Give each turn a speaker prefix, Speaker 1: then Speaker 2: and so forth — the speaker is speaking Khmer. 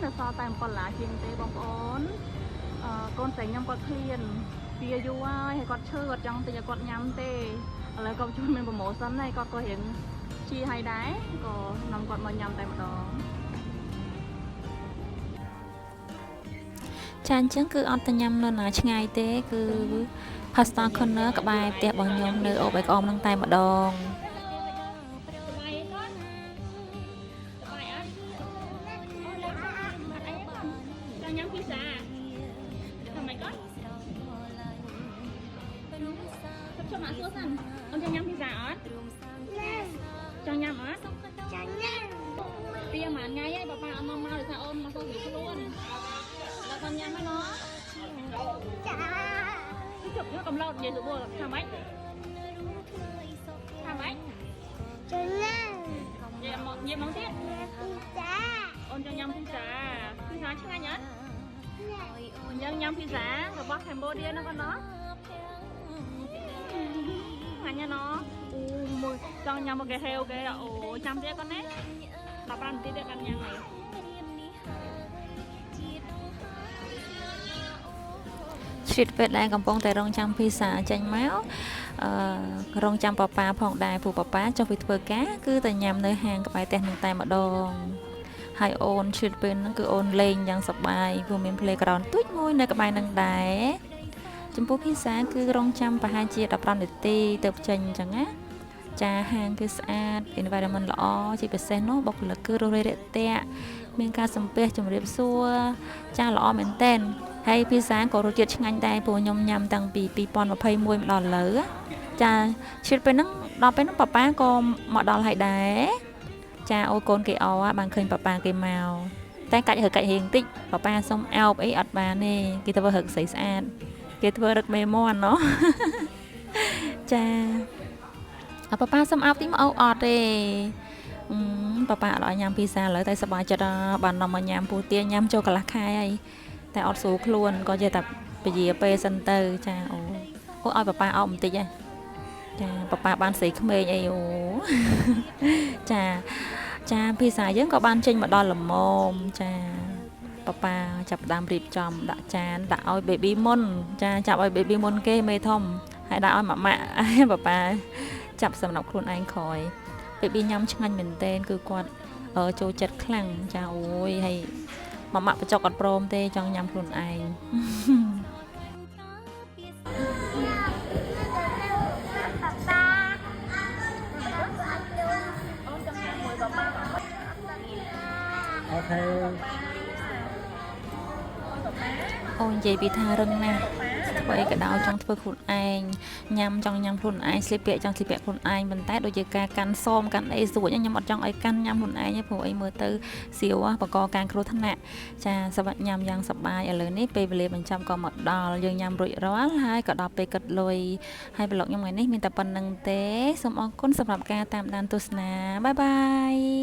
Speaker 1: តែសល់តែ7ឡាជាងទេបងប្អូនកូនស្រីខ្ញុំគាត់ឃ្លានវាយូរហើយគាត់ឈឺគាត់ចង់ទិញឲ្យគាត់ញ៉ាំទេឥឡូវគាត់ជួយមានប្រូម៉ូសិនហើយគាត់ក៏រៀងជាឲ្យដែរក៏នាំគាត់មកញ៉ាំតែម្ដង
Speaker 2: ចាអញ្ចឹងគឺអត់ទៅញ៉ាំនៅណាឆ្ងាយទេគឺ Pasta Corner ក្បែរផ្ទះរបស់ខ្ញុំនៅអូបៃក្អមនឹងតែម្ដង
Speaker 1: ញ៉ាំពីសាทำไมก่อนชอบมาซัวสันអូនចង់ញ៉ាំពីសាអត់ចង់ញ៉ាំអត់ពីប្រហែលថ្ងៃហើយប៉ាអត់មកដោយសារអូនមកសួរពីខ្លួនដល់គាត់ញ៉ាំហើយណោះជប់យកកំឡោតនិយាយទៅបួលថាម៉េចចង់ញ៉ាំញ៉ាំមកទៀតអូនចង់ញ៉ាំពីសាឆ្ងាញ់អត់អញ្ចឹងញ៉ាំពីសារបស់ Cambodia ណាគាត់ណោះឆ្ងាញ់ណាស់អូមួយចង់ញ៉ាំមកគេហេវគេអូចាំទៀតគាត់ណា15នាទីទៀតបានញ៉ាំហើយ
Speaker 2: ជ្រៀតពេលដែលកំពុងតែរងចាំភីសាចេញមករងចាំប៉ាផងដែរព្រោះប៉ាចុះពីធ្វើការគឺតែញ៉ាំនៅហាងក្បែរផ្ទះនឹងតែម្ដងហើយអូនជ្រៀតពេលហ្នឹងគឺអូនលេងយ៉ាងសប្បាយព្រោះមាន playground ទូចមួយនៅក្បែរនឹងដែរចំពោះភីសាគឺរងចាំប្រហែលជា15នាទីទៅចេញអញ្ចឹងណាចាហាងគឺស្អាត environment ល្អជាពិសេសនោះបុគ្គលិកគឺរស់រាយរាក់ទាក់មានការសំពះជម្រាបសួរចាល្អមែនតើហើយភីសាក៏រសជាតិឆ្ងាញ់ដែរព្រោះខ្ញុំញ៉ាំតាំងពី2021មកដល់ឥឡូវចាជ្រៀតពេលហ្នឹងដល់ពេលហ្នឹងប៉ាក៏មកដល់ហើយដែរចាអូកូនគេអបានឃើញប៉ាគេមកតែកាច់រៀងតិចប៉ាសុំអោបអីអត់បានទេគេទៅរឹកស្អីស្អាតគេធ្វើរឹកមេមន់ណោះចាប៉ាសុំអោបតិចមកអត់ទេប៉ាអត់ឲ្យញ៉ាំភីសាឥឡូវតែសប្បាយចិត្តបាននាំមកញ៉ាំពូទាញ៉ាំចូលកន្លះខែហើយតែអត់ស្រួលខ្លួនក៏ចេះតែពជាពេលសិនទៅចាអូឲ្យប៉ាអោបបន្តិចហ៎ចាប៉ាបានស្រីក្មេងអីអូចាភីសាយើងក៏បានចេញមកដល់ល្មមចាប៉ាចាប់ដើមរៀបចំដាក់ចានដាក់ឲ្យ baby មុនចាចាប់ឲ្យ baby មុនគេមេធំហើយដាក់ឲ្យម៉ាក់ប៉ាចាប់សម្រាប់ខ្លួនឯងក្រោយ baby ញ៉ាំឆ្ងាញ់មែនទែនគឺគាត់ចូលចិត្តខ្លាំងចាអូយហើយម៉ាក់បច្ចុកអត់ព្រមទេចង់ញ៉ាំខ្លួនឯង
Speaker 3: អូខេ
Speaker 2: អូននិយាយពីថារឹងណាស់ធ្វើអីក៏ដោយចង់ធ្វើខ្លួនឯងញ៉ាំចង់ញ៉ាំខ្លួនឯងស្លៀកពាក់ចង់ស្លៀកពាក់ខ្លួនឯងប៉ុន្តែដូចជាការកាន់សមកាន់អីស្រួចខ្ញុំអត់ចង់ឲ្យកាន់ញ៉ាំខ្លួនឯងទេព្រោះអីមើលទៅសៀវបកការគ្រោះថ្នាក់ចាសម្រាប់ញ៉ាំយ៉ាងសប្បាយឥឡូវនេះពេលវេលាបញ្ចប់ក៏មកដល់យើងញ៉ាំរួចរាល់ហើយក៏ដល់ពេលគិតលុយហើយប្លុកខ្ញុំថ្ងៃនេះមានតែប៉ុណ្្នឹងទេសូមអរគុណសម្រាប់ការតាមដានទស្សនាបាយបាយ